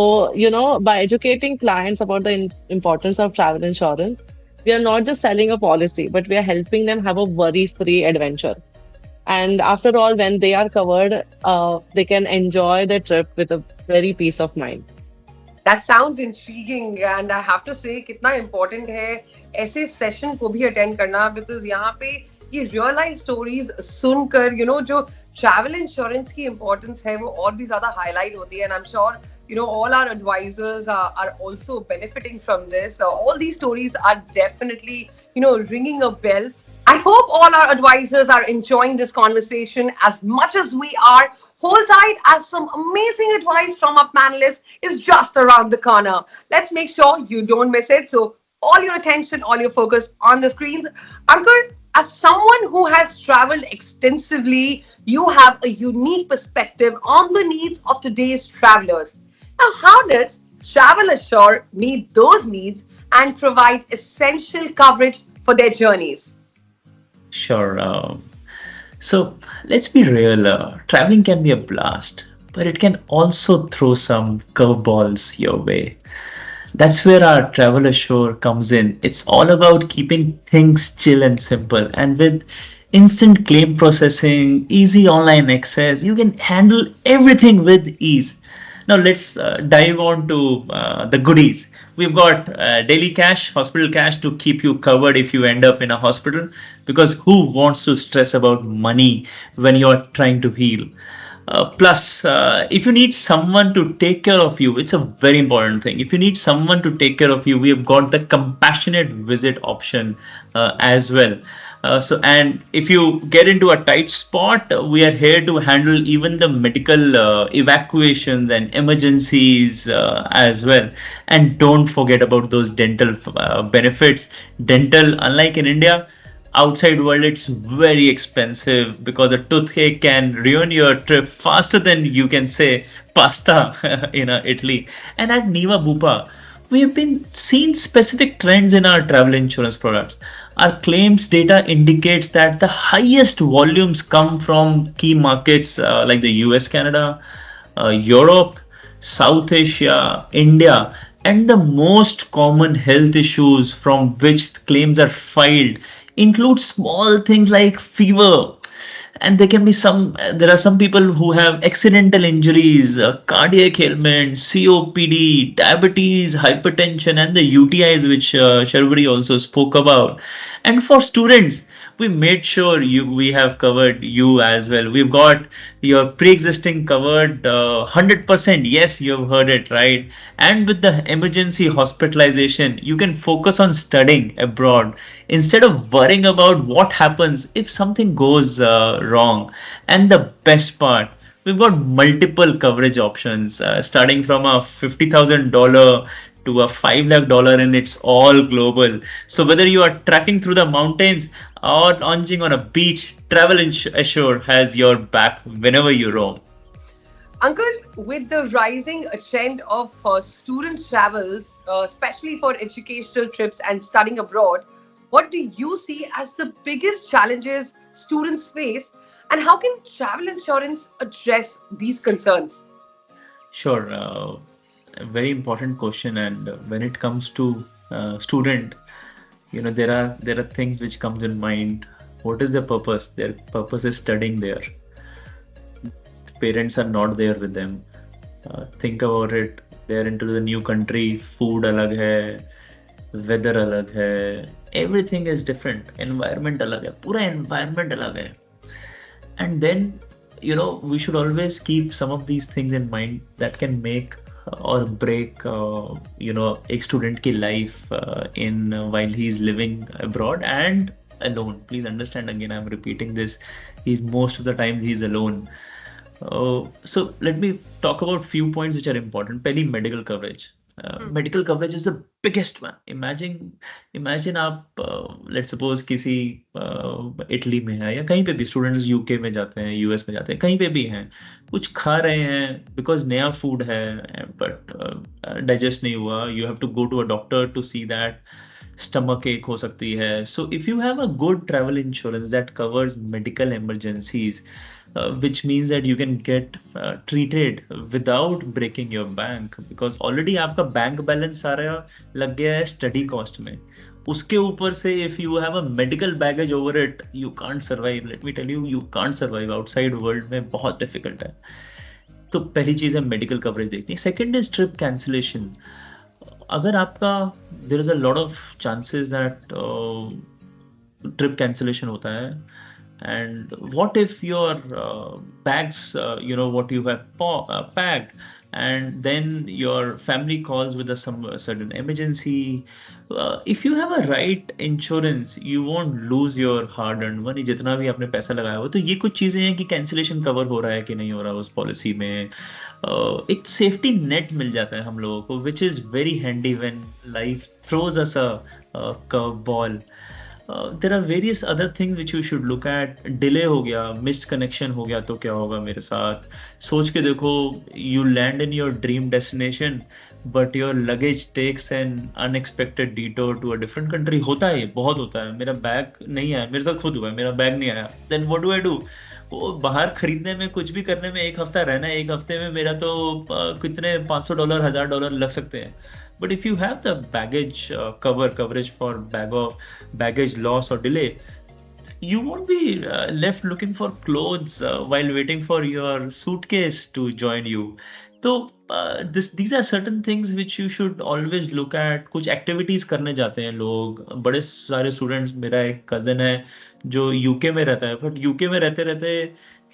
by educating clients about the importance of travel insurance, we are not just selling a policy, but we are helping them have a worry-free adventure. And after all, when they are covered, they can enjoy their trip with a very peace of mind. That sounds intriguing, and I have to say कितना important है ऐसे session को भी attend करना, because यहाँ पे ये real life stories सुनकर जो ट्रैवल इंश्योरेंस की इम्पोर्टेंस है वो और भी ज्यादा हाईलाइट होती है. And I am sure all our advisors are also benefiting from this. All these stories are definitely ringing a bell. I hope all our advisors are enjoying this conversation as much as we are. Hold tight, as some amazing advice from our panelists is just around the corner. Let's make sure you don't miss it. So all your attention, all your focus on the screens. Ankur, as someone who has traveled extensively, you have a unique perspective on the needs of today's travelers. Now, how does Travel Assure meet those needs and provide essential coverage for their journeys? Sure. So let's be real. Traveling can be a blast, but it can also throw some curveballs your way. That's where our Travel Assure comes in. It's all about keeping things chill and simple. And with instant claim processing, easy online access, you can handle everything with ease. Now let's dive on to the goodies. We've got daily cash, hospital cash to keep you covered if you end up in a hospital, because who wants to stress about money when you're trying to heal? Plus, if you need someone to take care of you, it's a very important thing. If you need someone to take care of you, we have got the compassionate visit option as well. And if you get into a tight spot, we are here to handle even the medical evacuations and emergencies as well. And don't forget about those dental benefits. Dental, unlike in India, outside world, it's very expensive, because a toothache can ruin your trip faster than you can say pasta in Italy. And at Niva Bupa, we have been seeing specific trends in our travel insurance products. Our claims data indicates that the highest volumes come from key markets like the US, Canada, Europe, South Asia, India, and the most common health issues from which claims are filed include small things like fever and there are some people who have accidental injuries, cardiac ailments, COPD, diabetes, hypertension, and the UTIs, which Sharvari also spoke about. And for students, we made sure we have covered you as well. We've got your pre-existing covered 100%. Yes, you've heard it right. And with the emergency hospitalization, you can focus on studying abroad instead of worrying about what happens if something goes wrong. And the best part, we've got multiple coverage options, starting from a $50,000 to a $5 lakh, and it's all global. So whether you are trekking through the mountains or lounging on a beach, Travel Assure has your back whenever you roam. Uncle, with the rising trend of student travels, especially for educational trips and studying abroad, what do you see as the biggest challenges students face, and how can travel insurance address these concerns? Sure, a very important question. And when it comes to student, there are things which comes in mind. What is their purpose? Their purpose is studying there. Parents are not there with them. Think about it. They're into the new country. Food alag hai, weather alag hai. Everything is different. Environment alag hai. Pura environment alag hai. And then, we should always keep some of these things in mind that can make or break, a student ki life in while he's living abroad and alone. Please understand, again, I'm repeating this. He's most of the times he's alone. So let me talk about few points which are important. Pehli, medical coverage. Medical coverage is the biggest one. Imagine आप let's suppose किसी Italy में है या कहीं पे भी students UK में जाते हैं, यूएस में जाते हैं, कहीं पे भी हैं, कुछ खा रहे हैं बिकॉज नया फूड है बट डाइजेस्ट नहीं हुआ, you have to go to a doctor to see that stomach ache हो सकती है. So if you have a good travel insurance that covers medical emergencies, which means that you can get treated without breaking your bank, because already आपका bank balance सारा लग गया है study cost में. उसके ऊपर से if you have a medical baggage over it, you can't survive. Let me tell you, you can't survive. outside world में बहुत डिफिकल्ट है. तो पहली चीज है मेडिकल कवरेज देखनी. Second is trip cancellation. अगर आपका there is a lot of chances that trip cancellation होता है, and what if your bags, what you have packed, and then your family calls with some certain emergency. If you have a right insurance, you won't lose your hard earned money. जितना भी आपने पैसा लगाया हो. तो ये कुछ चीजें हैं कि कैंसिलेशन कवर हो रहा है कि नहीं हो रहा उस पॉलिसी में. एक सेफ्टी नेट मिल जाता है हम लोगों को, which is very handy when life throws us a curve ball. There are various other things which you should look at. Delay हो गया, मिस्ड कनेक्शन हो गया तो क्या होगा मेरे साथ. सोच के देखो, you land in your dream destination but your luggage takes an unexpected detour to a different country. होता है, ये बहुत होता है. मेरा बैग नहीं आया, मेरे साथ खुद हुआ है, मेरा बैग नहीं आया. Then what do I do? वो बाहर खरीदने में, कुछ भी करने में 1 हफ्ता रहना है. 1 हफ्ते में मेरा तो कितने $500 $1000 लग सकते हैं. But if you have the baggage coverage for baggage loss or delay, you won't be left looking for clothes while waiting for your suitcase to join you. So these are certain things which you should always look at. कुछ activities करने जाते हैं लोग, बड़े सारे students. मेरा एक cousin है जो यूके में रहता है, बट यूके में रहते रहते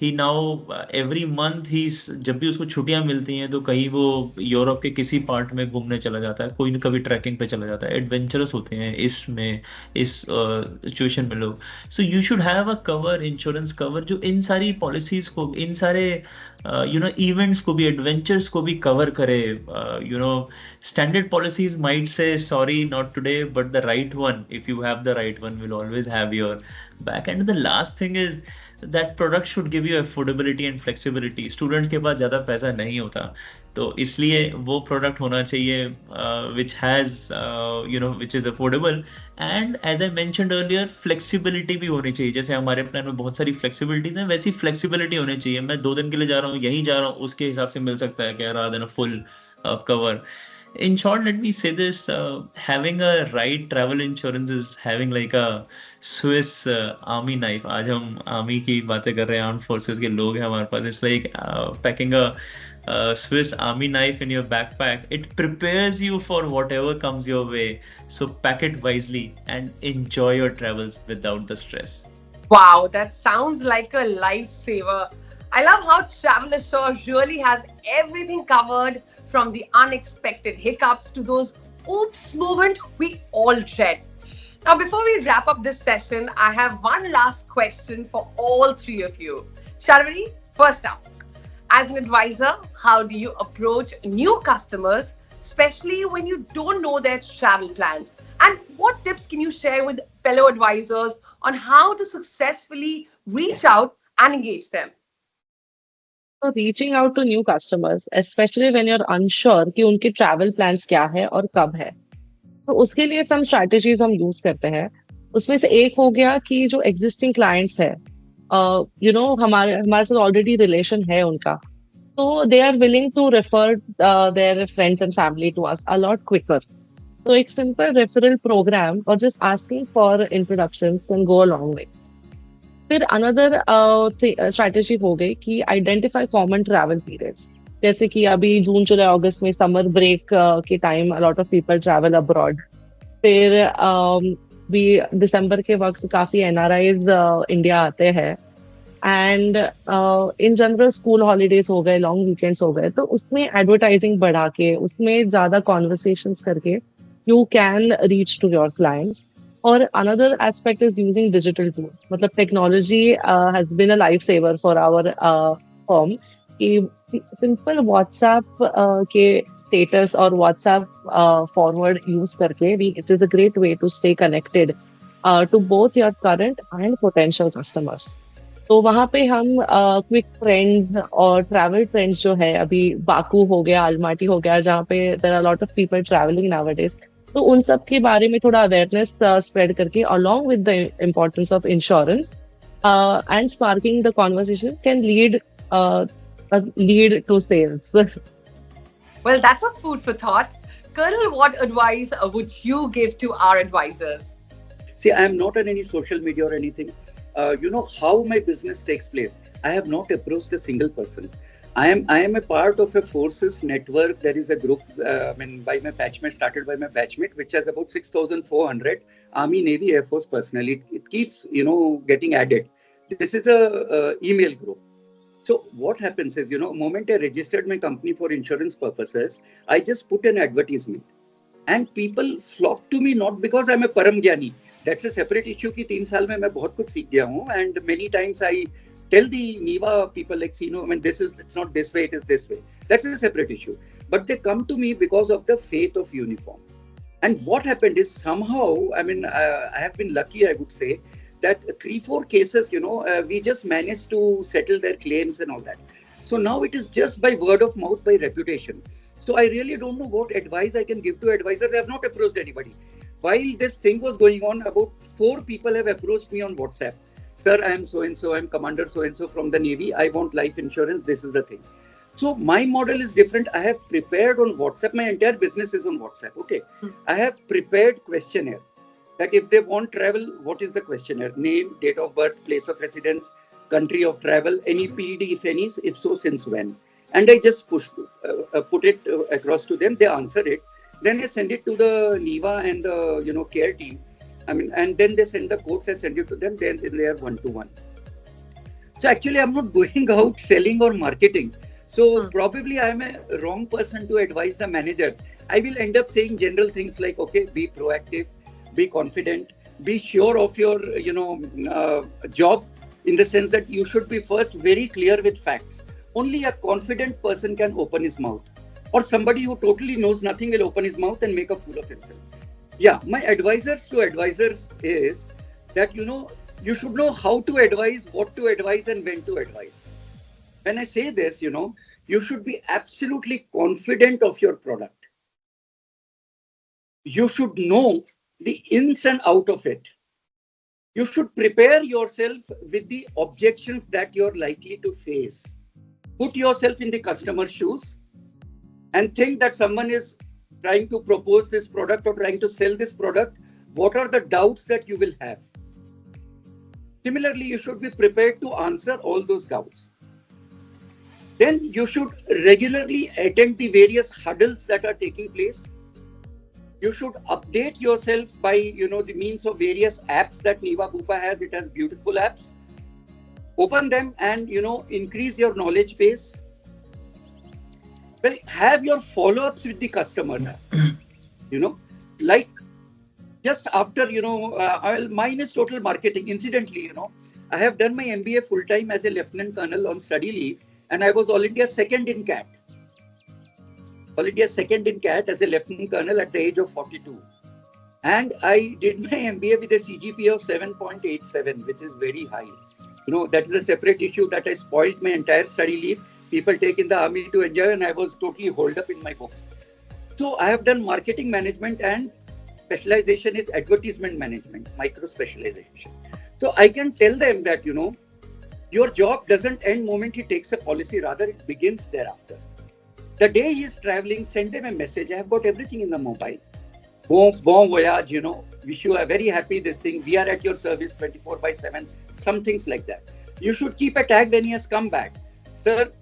ही नाउ एवरी मंथ ही, जब भी उसको छुट्टियां मिलती हैं तो कहीं वो यूरोप के किसी पार्ट में घूमने चला जाता है, कोई न कभी ट्रैकिंग पे चला जाता है. एडवेंचरस होते हैं इस सिचुएशन में लोग. So you should have a cover, insurance cover, जो इन सारी पॉलिसीज को, इन सारे इवेंट्स को भी, एडवेंचर्स को भी कवर करे. Standard policies might say sorry, not today, but the right one, if you have the right one, will always have your back. And the last thing is that product should give you affordability and flexibility. Students के पास ज़्यादा पैसा नहीं होता, तो इसलिए वो product होना चाहिए which has which is affordable. And as I mentioned earlier, flexibility भी होनी चाहिए. जैसे हमारे प्लान में बहुत सारी flexibilities हैं, वैसी flexibility होनी चाहिए. मैं 2 दिन के लिए जा रहा हूँ, यहीं जा रहा हूँ, उसके हिसाब से मिल सकता है क्या, rather than a full cover. in short, let me say this: having a right travel insurance is having like a Swiss army knife. आज हम army की बातें कर रहे हैं, armed forces के लोग हैं हमारे पास. It's like packing a Swiss army knife in your backpack. It prepares you for whatever comes your way. So pack it wisely and enjoy your travels without the stress. Wow, that sounds like a lifesaver. I love how Travel Assure really has everything covered from the unexpected hiccups to those oops moment we all dread. Now, before we wrap up this session, I have one last question for all three of you. Sharvari, first up, as an advisor, how do you approach new customers, especially when you don't know their travel plans? And what tips can you share with fellow advisors on how to successfully reach out and engage them? So reaching out to new customers, especially when you're unsure कि उनके travel plans क्या है और कब है, तो उसके लिए some strategies हम use करते हैं. उसमें से एक हो गया कि जो existing clients है, हमारे हमारे साथ already relation है उनका, so they are willing to refer their friends and family to us a lot quicker. So एक simple referral program or just asking for introductions can go a long way. फिर another strategy हो गई कि identify common travel periods, जैसे कि अभी जून जुलाई अगस्त में summer break के time a lot of people travel abroad. फिर भी दिसंबर के वक्त काफी एनआरआईज इंडिया आते हैं. And in general school holidays हो गए, लॉन्ग वीकेंड्स हो गए, तो उसमें एडवर्टाइजिंग बढ़ा के, उसमें ज्यादा कॉन्वर्सेशंस करके you can reach to your clients. Or another aspect is using digital tools. मतलब technology has been a lifesaver for our firm. कि simple WhatsApp के status और WhatsApp forward use करके it is a great way to stay connected to both your current and potential customers. तो वहाँ पे हम quick trends और travel trends जो है, अभी बाकू हो गया, अलमाटी हो गया, जहाँ पे there are lot of people travelling nowadays, तो उन सब के बारे में थोड़ा अवेयरनेस स्प्रेड करके along with the importance of insurance and sparking the conversation can lead to sales. Well, that's a food for thought. Colonel, what advice would you give to our advisors? See, I am not on any social media or anything. You know how my business takes place. I have not approached a single person. I am a part of a forces network. There is a group, by my batchmate, started by my batchmate, which has about 6,400 Army, Navy, Air Force personnel. It keeps, getting added. This is a email group. So what happens is, moment I registered my company for insurance purposes, I just put an advertisement. And people flock to me not because I'm a Param Gyani. That's a separate issue कि 3 साल में मैं बहुत कुछ सीख गया हूँ. And many times I tell the NIVA people it's not this way, it is this way. That's a separate issue. But they come to me because of the faith of uniform. And what happened is somehow, I have been lucky, I would say, that 3-4 cases, we just managed to settle their claims and all that. So now it is just by word of mouth, by reputation. So I really don't know what advice I can give to advisors. I have not approached anybody. While this thing was going on, about 4 people have approached me on WhatsApp. Sir, I am so-and-so, I am Commander so-and-so from the Navy. I want life insurance. This is the thing. So my model is different. I have prepared on WhatsApp. My entire business is on WhatsApp. Okay. I have prepared questionnaire that if they want travel, what is the questionnaire? Name, date of birth, place of residence, country of travel, any PED, if any, if so, since when. And I just put it across to them. They answer it. Then I send it to the NIVA and the care team. And then they send the quotes, I send it to them, then they are one-to-one. So actually, I'm not going out selling or marketing. So probably I'm a wrong person to advise the managers. I will end up saying general things like, okay, be proactive, be confident, be sure of your, job, in the sense that you should be first very clear with facts. Only a confident person can open his mouth. Or somebody who totally knows nothing will open his mouth and make a fool of himself. Yeah, my advisors to advisors is that, you should know how to advise, what to advise, and when to advise. When I say this, you should be absolutely confident of your product. You should know the ins and out of it. You should prepare yourself with the objections that you're likely to face. Put yourself in the customer's shoes and think that someone is trying to propose this product or trying to sell this product, what are the doubts that you will have? Similarly, you should be prepared to answer all those doubts. Then you should regularly attend the various huddles that are taking place. You should update yourself by, the means of various apps that Niva Bupa has. It has beautiful apps. Open them and, increase your knowledge base. Well, have your follow-ups with the customers. Like just after, mine is total marketing. Incidentally, I have done my MBA full-time as a Lieutenant Colonel on study leave, and I was all India second in CAT. All India second in CAT as a Lieutenant Colonel at the age of 42. And I did my MBA with a CGPA of 7.87, which is very high. That is a separate issue that I spoiled my entire study leave. People take in the army to enjoy, and I was totally holed up in my books. So I have done marketing management, and specialization is advertisement management, micro specialization. So I can tell them that, your job doesn't end moment he takes a policy, rather it begins thereafter. The day he is traveling, send them a message. I have got everything in the mobile. Bon voyage, wish you a very happy this thing. We are at your service 24/7, some things like that. You should keep a tag when he has come back. Sir,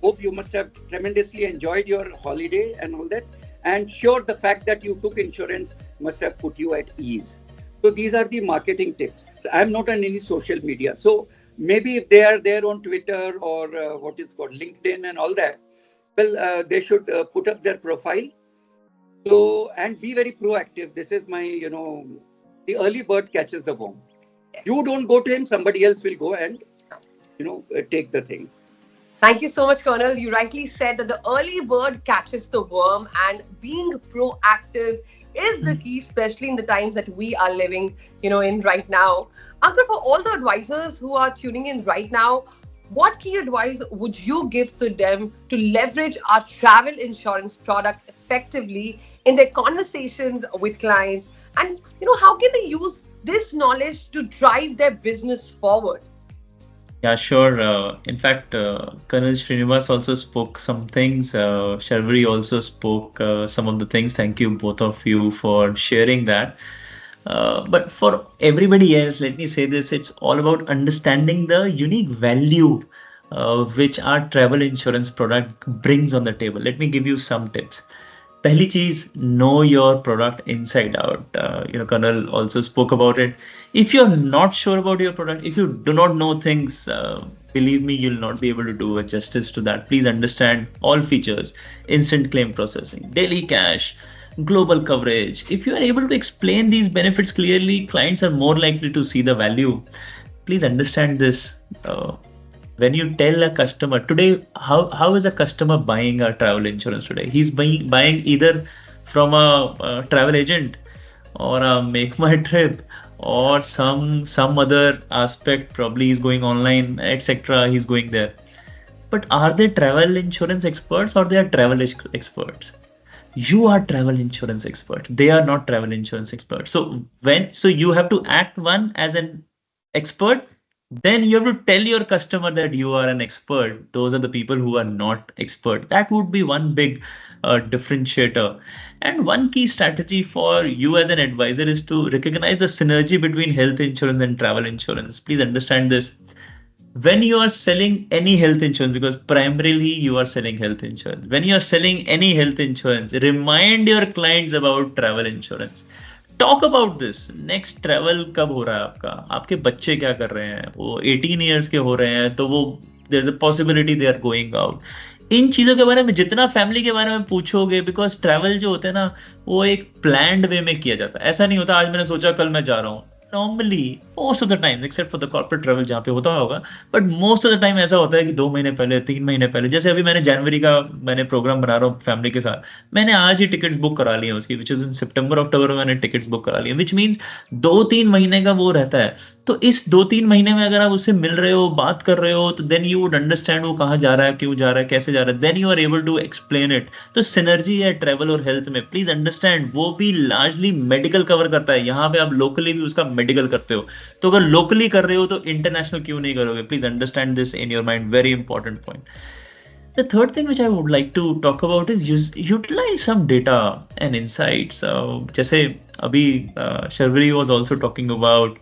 hope you must have tremendously enjoyed your holiday and all that. And sure, the fact that you took insurance must have put you at ease. So these are the marketing tips. So I'm not on any social media. So maybe if they are there on Twitter or what is called LinkedIn and all that, well, they should put up their profile. So, and be very proactive. This is my, the early bird catches the worm. You don't go to him, somebody else will go and, take the thing. Thank you so much, Colonel. You rightly said that the early bird catches the worm, and being proactive is the key, especially in the times that we are living, in right now. Uncle, for all the advisors who are tuning in right now, what key advice would you give to them to leverage our travel insurance product effectively in their conversations with clients? And, how can they use this knowledge to drive their business forward? Yeah, sure. In fact, Colonel Srinivas also spoke some things. Sharvari also spoke some of the things. Thank you, both of you, for sharing that. But for everybody else, let me say this, it's all about understanding the unique value which our travel insurance product brings on the table. Let me give you some tips. Pehli cheez, know your product inside out. Colonel also spoke about it. If you're not sure about your product, if you do not know things, believe me, you'll not be able to do justice to that. Please understand all features, instant claim processing, daily cash, global coverage. If you are able to explain these benefits clearly, clients are more likely to see the value. Please understand this. When you tell a customer today, how is a customer buying a travel insurance today? He's buying either from a travel agent or a Make My Trip or some other aspect. Probably he's going online, etc. He's going there. But are they travel insurance experts or they are travel experts? You are travel insurance experts. They are not travel insurance experts. So you have to act one as an expert. Then you have to tell your customer that you are an expert. Those are the people who are not expert. That would be one big differentiator. And one key strategy for you as an advisor is to recognize the synergy between health insurance and travel insurance. Please understand this. When you are selling any health insurance, because primarily you are selling health insurance, when you are selling any health insurance, remind your clients about travel insurance. Talk about this. Next travel कब हो रहा है आपका? आपके बच्चे क्या कर रहे हैं? वो 18 years के हो रहे हैं, तो वो there's a possibility they are going out. इन चीजों के बारे में जितना फैमिली के बारे में पूछोगे, बिकॉज ट्रैवल जो होता है ना, वो एक प्लान्ड वे में किया जाता है. ऐसा नहीं होता आज मैंने सोचा कल मैं जा रहा हूँ. Normally, most of the time, except for the corporate travel जहाँ पे होता होगा, but most of the time ऐसा होता है कि 2 महीने पहले, 3 महीने पहले. जैसे अभी मैंने जनवरी का प्रोग्राम बना रहा हूँ फैमिली के साथ, मैंने आज ही टिकट्स बुक करा लिए उसकी, विच इज इन सितंबर अक्टूबर में मैंने टिकट्स बुक करा लिए, विच मीन्स 2-3 महीने का वो रहता है. तो इस 2-3 महीने में अगर आप उससे मिल रहे हो, बात कर रहे हो, तो देन यू वुड अंडरस्टैंड वो कहाँ जा रहा है, क्यों जा रहा है, कैसे जा रहा है. Then you are able to explain it. तो सिनर्जी है ट्रैवल और हेल्थ में. प्लीज अंडरस्टैंड, वो भी लार्जली मेडिकल कवर करता है. यहाँ पे आप लोकली भी उसका मेडिकल करते हो, तो अगर लोकली कर रहे हो तो इंटरनेशनल क्यों नहीं करोगे? Please understand this in your mind. Very important point. The third thing which I would like to talk about is utilize some data and insights. जैसे अभी Sharvari was also talking about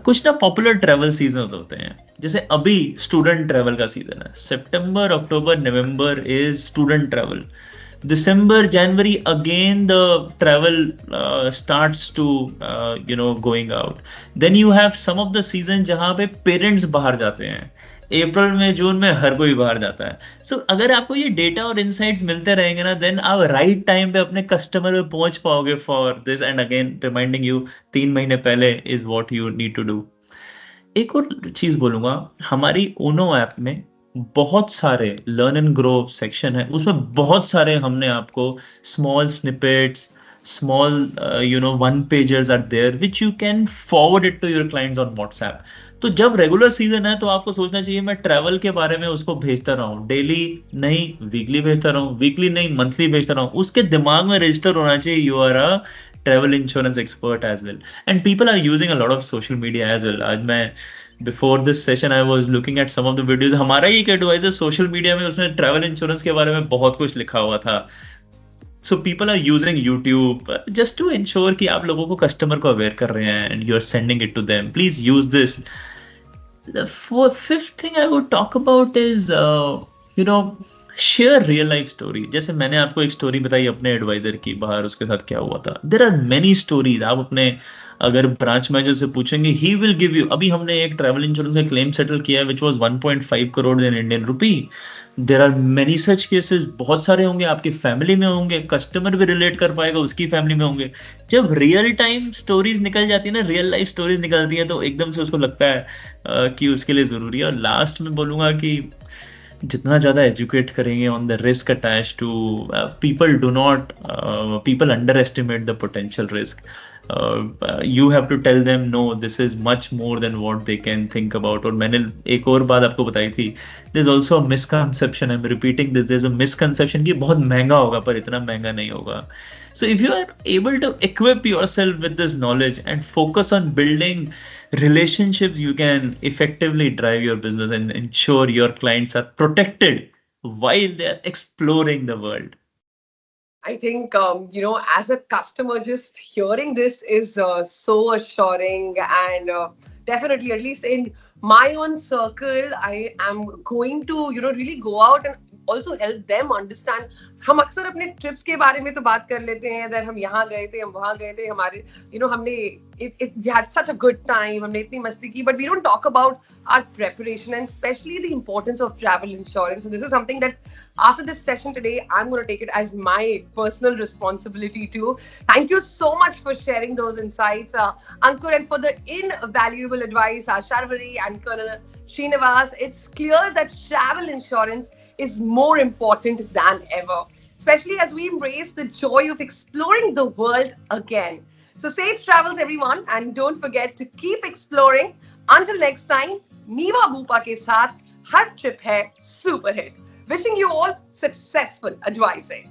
कुछ ना popular travel season होते हैं. जैसे अभी student travel का season है. September, October, November is student travel. December, January, again the travel starts to going out. Then you have some of the season जहाँ पे पेरेंट्स बाहर जाते हैं. अप्रैल में, जून में हर कोई बाहर जाता है. सो अगर आपको ये डेटा और इनसाइट्स मिलते रहेंगे ना, देन आप राइट टाइम पे अपने कस्टमर पे पहुंच पाओगे for this. And again reminding you, 3 महीने पहले is what you need to do. एक और चीज बोलूंगा, हमारी ओनो ऐप में बहुत सारे लर्न एंड ग्रो सेक्शन है. उसमें बहुत सारे हमने आपको small snippets, small one pagers are there which you can forward it to your clients on WhatsApp. तो जब रेगुलर सीजन है तो आपको सोचना चाहिए मैं ट्रैवल के बारे में उसको भेजता रहा हूँ. डेली नहीं, वीकली भेजता रहा हूँ, वीकली नहीं, मंथली भेजता रहा हूँ. उसके दिमाग में रजिस्टर होना चाहिए you are a travel insurance expert as well. And people are using a lot of social media as well. आज मैं before this session I was looking at some of the videos. हमारा ही एक adviser social media में उसने travel insurance के बारे में बहुत कुछ लिखा हुआ था. So people are using YouTube just to ensure कि आप लोगों को कस्टमर को अवेयर कर रहे हैं and you're sending it to them. Please use this. The fifth thing I would talk about is share real life story. जैसे मैंने आपको एक स्टोरी बताई अपने एडवाइजर की, बाहर उसके साथ क्या हुआ था. There are many stories. आप अपने अगर ब्रांच मैनेजर से पूछेंगे, he will give you. अभी हमने एक ट्रैवल इंश्योरेंस का क्लेम सेटल किया है which was 1.5 crore in Indian rupee. There are many such cases. बहुत सारे होंगे, आपकी फैमिली में होंगे, कस्टमर भी रिलेट कर पाएगा, उसकी फैमिली में होंगे. जब रियल टाइम स्टोरीज निकल जाती है ना, रियल लाइफ स्टोरीज निकलती हैं, तो एकदम से उसको लगता है कि उसके लिए जरूरी है. और लास्ट में बोलूंगा कि जितना ज्यादा एजुकेट करेंगे on the risk attach to people underestimate the potential risk. You have to tell them no, this is much more than what they can think about. और मैंने एक और बात आपको बताई थी, there's also a misconception, I'm repeating this, there's a misconception कि बहुत महंगा होगा, पर इतना महंगा नहीं होगा. So if you are able to equip yourself with this knowledge and focus on building relationships, you can effectively drive your business and ensure your clients are protected while they are exploring the world. I think, as a customer, just hearing this is so assuring. And definitely, at least in my own circle, I am going to, really go out and also help them understand. हम अक्सर अपने trips के बारे में तो बात कर लेते हैं, अगर हम यहाँ गए थे, हम वहाँ गए थे, हमारे हमने we had such a good time, हमने इतनी मस्ती की, but we don't talk about our preparation and especially the importance of travel insurance. So this is something that after this session today, I'm going to take it as my personal responsibility too. Thank you so much for sharing those insights, Ankur, and for the invaluable advice, Sharvari and Colonel Srinivas. It's clear that travel insurance is more important than ever, especially as we embrace the joy of exploring the world again. So safe travels, everyone, and don't forget to keep exploring. Until next time, नीवा भूपा के साथ हर trip है super hit. Wishing you all successful advising.